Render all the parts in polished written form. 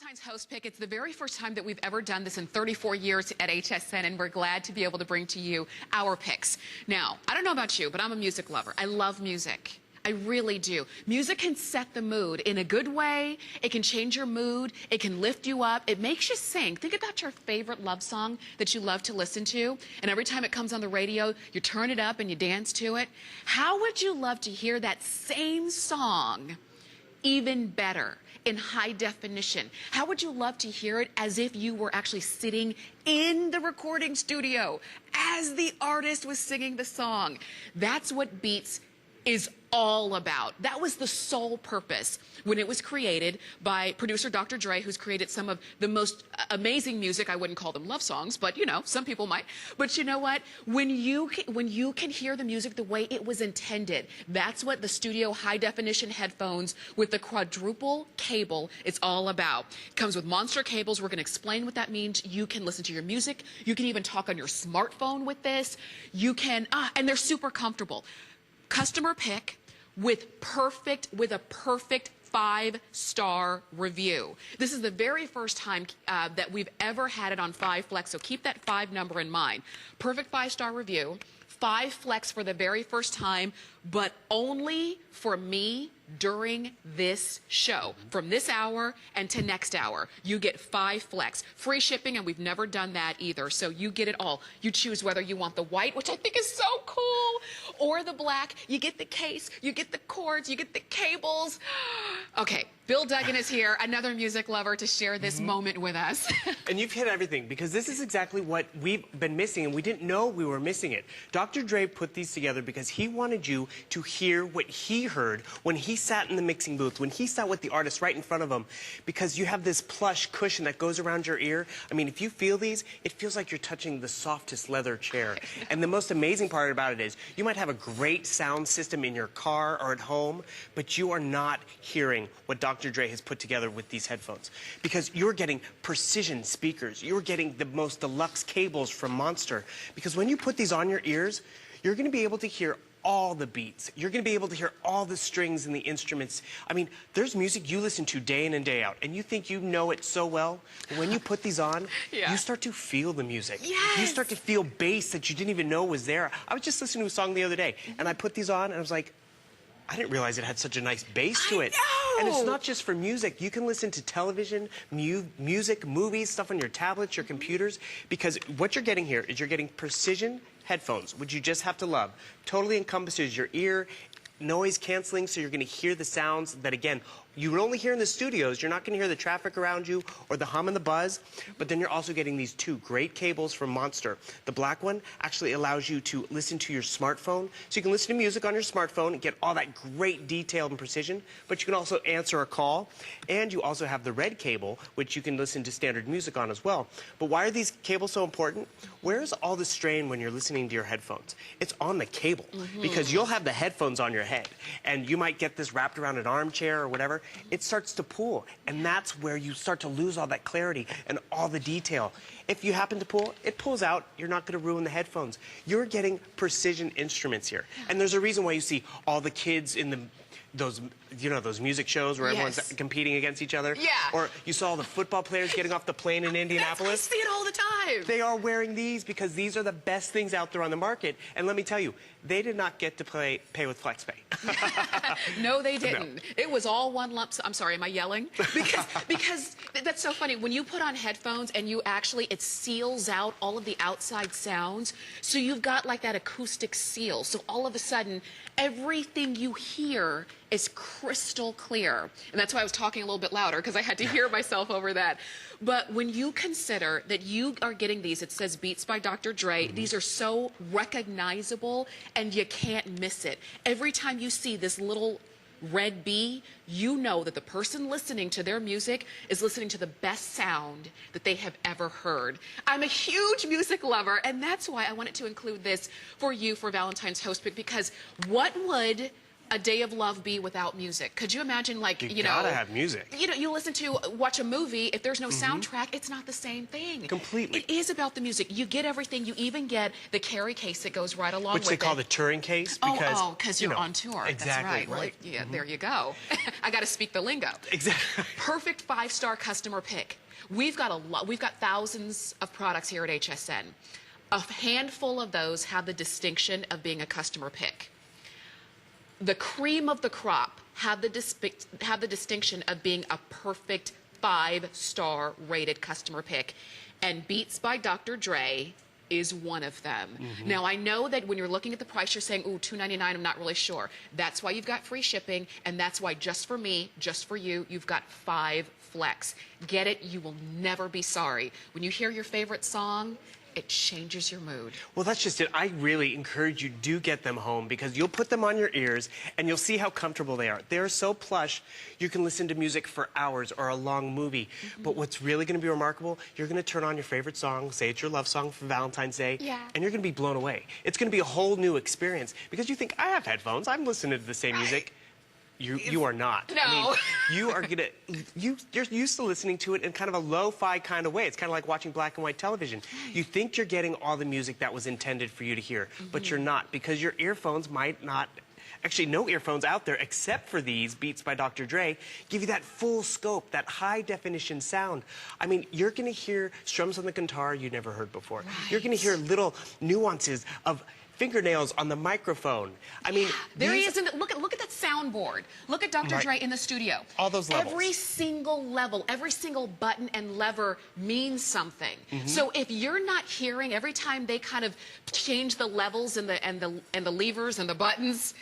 Valentine's Host Pick. It's the very first time that we've ever done this in 34 years at HSN, and we're glad to be able to bring to you our picks. Now, I don't know about you, but I'm a music lover. I love music. I really do. Music can set the mood in a good way. It can change your mood. It can lift you up. It makes you sing. Think about your favorite love song that you love to listen to, and every time it comes on the radio, you turn it up and you dance to it. How would you love to hear that same song even better, in high definition? How would you love to hear it as if you were actually sitting in the recording studio as the artist was singing the song? That's what Beats is all about. That was the sole purpose when it was created by producer Dr. Dre, who's created some of the most amazing music. I wouldn't call them love songs, but you know, some people might. But you know what? When you can hear the music the way it was intended, that's what the studio high definition headphones with the quadruple cable is all about. It comes with monster cables. We're going to explain what that means. You can listen to your music. You can even talk on your smartphone with this. You can, and they're super comfortable. Customer pick with a perfect 5-star review. This is the very first time that we've ever had it on 5 Flex, so keep that 5 number in mind. Perfect 5-star review, 5 Flex for the very first time, but only for me during this show. From this hour and to next hour, you get 5 Flex. Free shipping, and we've never done that either, so you get it all. You choose whether you want the white, which I think is so cool, or the black. You get the case, you get the cords, you get the cables. Okay, Bill Duggan is here, another music lover, to share this moment with us. And you've hit everything, because this is exactly what we've been missing, and we didn't know we were missing it. Dr. Dre put these together because he wanted you to hear what he heard when he sat in the mixing booth, when he sat with the artist right in front of him, because you have this plush cushion that goes around your ear. I mean, if you feel these, it feels like you're touching the softest leather chair. And the most amazing part about it is you might have a great sound system in your car or at home, but you are not hearing what Dr. Dre has put together with these headphones, because you're getting precision speakers. You're getting the most deluxe cables from Monster, because when you put these on your ears, you're going to be able to hear all the beats. You're going to be able to hear all the strings and the instruments. I mean, there's music you listen to day in and day out, and you think you know it so well. But when you put these on, you start to feel the music. Yes. You start to feel bass that you didn't even know was there. I was just listening to a song the other day, and I put these on, and I was like, I didn't realize it had such a nice bass to it. I know. And it's not just for music. You can listen to television, music, movies, stuff on your tablets, your computers, because what you're getting here is you're getting precision headphones, which you just have to love. Totally encompasses your ear, noise canceling, so you're going to hear the sounds that, again, you would only hear in the studios. You're not going to hear the traffic around you or the hum and the buzz, but then you're also getting these 2 great cables from Monster. The black one actually allows you to listen to your smartphone, so you can listen to music on your smartphone and get all that great detail and precision, but you can also answer a call, and you also have the red cable, which you can listen to standard music on as well. But why are these cables so important? Where's all the strain when you're listening to your headphones? It's on the cable, because you'll have the headphones on your head, and you might get this wrapped around an armchair or whatever. It starts to pull, and that's where you start to lose all that clarity and all the detail. If you happen to pull, it pulls out. You're not going to ruin the headphones. You're getting precision instruments here, and there's a reason why you see all the kids in those music shows where everyone's competing against each other. Yeah. Or you saw all the football players getting off the plane in Indianapolis. I see it all the time. They are wearing these because these are the best things out there on the market. And let me tell you, they did not get to pay with FlexPay. No, they didn't. No. It was all one lump sum. I'm sorry, am I yelling? Because that's so funny. When you put on headphones and you actually, it seals out all of the outside sounds. So you've got like that acoustic seal. So all of a sudden, everything you hear is crystal clear. And that's why I was talking a little bit louder, because I had to hear myself over that. But when you consider that you are getting these, it says Beats by Dr. Dre, these are so recognizable and you can't miss it. Every time you see this little red bee, you know that the person listening to their music is listening to the best sound that they have ever heard. I'm a huge music lover, and that's why I wanted to include this for you for Valentine's Host Pick, because what would a day of love be without music? Could you imagine, like, You gotta have music. You know, you watch a movie, if there's no soundtrack, it's not the same thing. Completely. It is about the music. You get everything. You even get the carry case that goes right along with it. Which they call the touring case because... because you're on tour. Exactly. That's right. Well, yeah, there you go. I got to speak the lingo. Exactly. Perfect 5-star customer pick. We've got a lot. We've got thousands of products here at HSN. A handful of those have the distinction of being a customer pick. The cream of the crop have the distinction of being a perfect 5-star rated customer pick. And Beats by Dr. Dre is one of them. Now, I know that when you're looking at the price, you're saying, ooh, $2.99, I'm not really sure. That's why you've got free shipping, and that's why just for me, just for you, you've got 5 flex. Get it, you will never be sorry. When you hear your favorite song, it changes your mood. Well, that's just it. I really encourage you, do get them home because you'll put them on your ears and you'll see how comfortable they are. They're so plush, you can listen to music for hours or a long movie. But what's really going to be remarkable, you're going to turn on your favorite song, say it's your love song for Valentine's Day, and you're going to be blown away. It's going to be a whole new experience because you think, I have headphones, I'm listening to the same music. You are not. No. I mean, you are gonna, you're used to listening to it in kind of a lo-fi kind of way. It's kind of like watching black and white television. You think you're getting all the music that was intended for you to hear, but you're not because your earphones might not, actually no earphones out there except for these Beats by Dr. Dre, give you that full scope, that high definition sound. I mean, you're gonna hear strums on the guitar you never heard before. You're gonna hear little nuances of fingernails on the microphone. I mean, there he is. Look at that soundboard. Look at Dr. Dre in the studio. All those levels. Every single level, every single button and lever means something. So if you're not hearing every time they kind of change the levels and the levers and the buttons,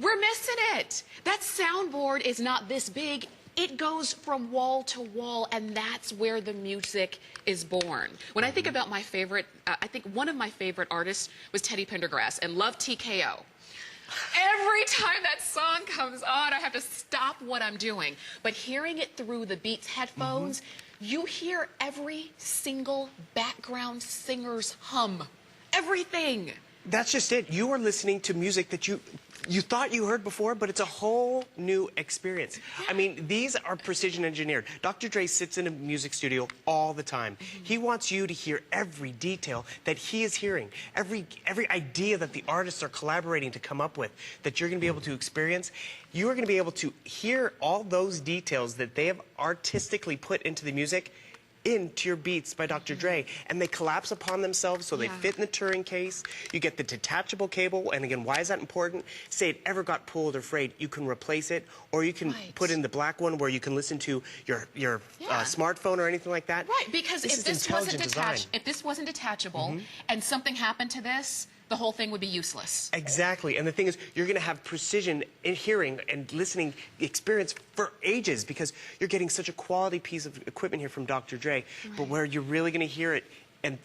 we're missing it. That soundboard is not this big. It goes from wall to wall, and that's where the music is born. When I think about my favorite, I think one of my favorite artists was Teddy Pendergrass, and love TKO. Every time that song comes on, I have to stop what I'm doing. But hearing it through the Beats headphones, you hear every single background singer's hum. Everything. That's just it. You are listening to music that you thought you heard before, but it's a whole new experience. I mean, these are precision engineered. Dr. Dre sits in a music studio all the time. He wants you to hear every detail that he is hearing, every idea that the artists are collaborating to come up with, that you're going to be able to experience. You are going to be able to hear all those details that they have artistically put into the music into your Beats by Dr. Dre, and they collapse upon themselves so they fit in the touring case. You get the detachable cable, and again, why is that important? Say it ever got pulled or frayed, you can replace it, or you can put in the black one where you can listen to your smartphone or anything like that. Right, because if this wasn't detachable and something happened to this, the whole thing would be useless. Exactly, and the thing is, you're going to have precision in hearing and listening experience for ages because you're getting such a quality piece of equipment here from Dr. Dre. But where you're really going to hear it and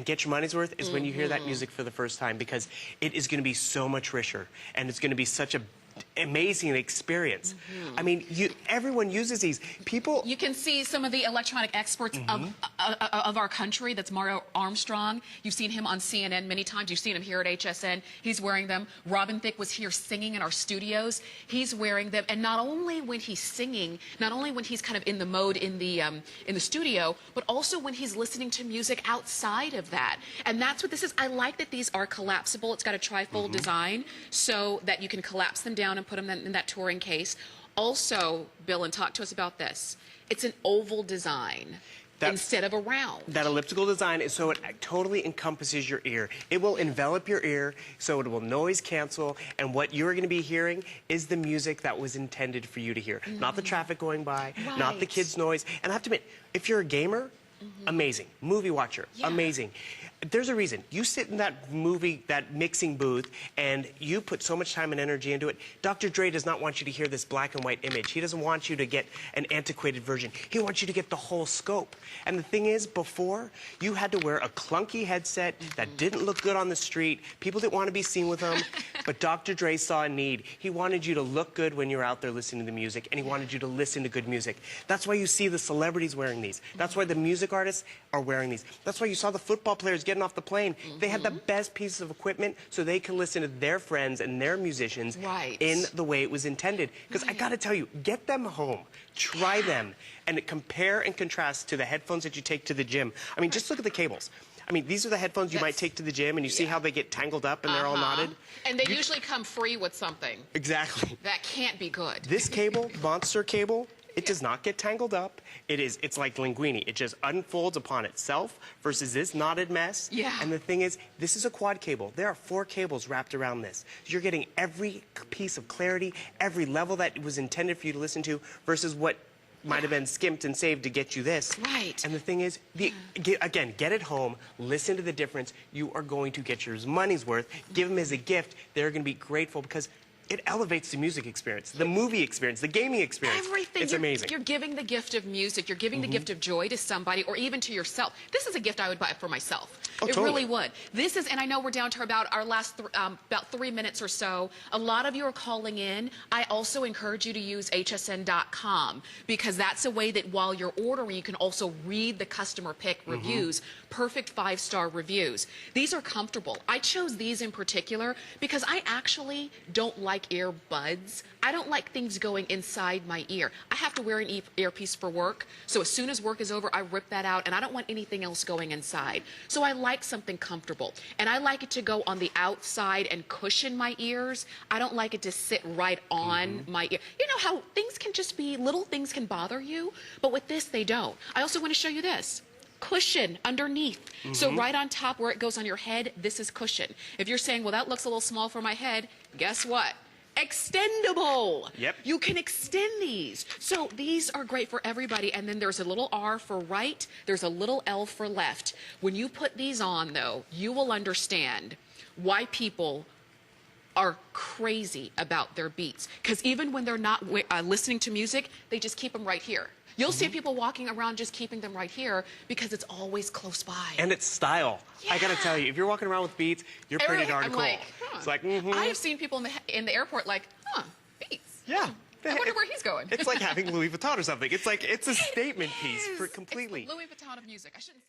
get your money's worth is when you hear that music for the first time because it is going to be so much richer and it's going to be such a amazing experience. I mean, everyone uses these. People... You can see some of the electronic experts of our country. That's Mario Armstrong. You've seen him on CNN many times. You've seen him here at HSN. He's wearing them. Robin Thicke was here singing in our studios. He's wearing them. And not only when he's singing, not only when he's kind of in the mode in the studio, but also when he's listening to music outside of that. And that's what this is. I like that these are collapsible. It's got a trifold design so that you can collapse them down and put them in that touring case. Also, Bill, and talk to us about this. It's an oval design instead of a round. That elliptical design is so it totally encompasses your ear. It will envelop your ear so it will noise cancel, and what you're going to be hearing is the music that was intended for you to hear. Not the traffic going by, not the kids' noise. And I have to admit, if you're a gamer, amazing. Movie watcher, amazing. There's a reason. You sit in that mixing booth, and you put so much time and energy into it. Dr. Dre does not want you to hear this black and white image. He doesn't want you to get an antiquated version. He wants you to get the whole scope. And the thing is, before, you had to wear a clunky headset that didn't look good on the street. People didn't want to be seen with them. But Dr. Dre saw a need. He wanted you to look good when you're out there listening to the music, and he wanted you to listen to good music. That's why you see the celebrities wearing these. That's why the music artists are wearing these. That's why you saw the football players getting off the plane. They have the best pieces of equipment so they can listen to their friends and their musicians in the way it was intended. Because I gotta tell you, get them home, try them, and compare and contrast to the headphones that you take to the gym. I mean, just look at the cables. I mean, these are the headphones you might take to the gym, and you see how they get tangled up and they're all knotted. And they usually come free with something. Exactly. That can't be good. This cable, Monster cable, it does not get tangled up. It's like linguine. It just unfolds upon itself versus this knotted mess. Yeah. And the thing is, this is a quad cable. There are 4 cables wrapped around this. You're getting every piece of clarity, every level that was intended for you to listen to versus what might have been skimped and saved to get you this. Right. And the thing is, again, get it home, listen to the difference. You are going to get your money's worth. Give them as a gift. They're going to be grateful because it elevates the music experience, the movie experience, the gaming experience. Everything. It's amazing. You're giving the gift of music. You're giving the gift of joy to somebody or even to yourself. This is a gift I would buy for myself. It really would. This is, and I know we're down to about our last about 3 minutes or so. A lot of you are calling in. I also encourage you to use hsn.com because that's a way that while you're ordering, you can also read the customer pick reviews, perfect 5-star reviews. These are comfortable. I chose these in particular because I actually don't like earbuds. I don't like things going inside my ear. I have to wear an earpiece for work, so as soon as work is over, I rip that out, and I don't want anything else going inside. So I like something comfortable, and I like it to go on the outside and cushion my ears. I don't like it to sit right on my ear. You know how things can just be, little things can bother you, but with this, they don't. I also want to show you this. Cushion underneath. So right on top where it goes on your head, this is cushion. If you're saying, well, that looks a little small for my head, guess what? Extendable. Yep. You can extend these. So these are great for everybody. And then there's a little R for right. There's a little L for left. When you put these on, though, you will understand why people are crazy about their beats. Because even when they're not listening to music, they just keep them right here. You'll see people walking around just keeping them right here because it's always close by. And it's style. I gotta tell you, if you're walking around with Beats, you're pretty darn cool. Like, It's like, I have seen people in the airport like, Beats. Yeah. I wonder where he's going. It's like having Louis Vuitton or something. It's like, it's a statement piece for completely. It's the Louis Vuitton of music. I shouldn't say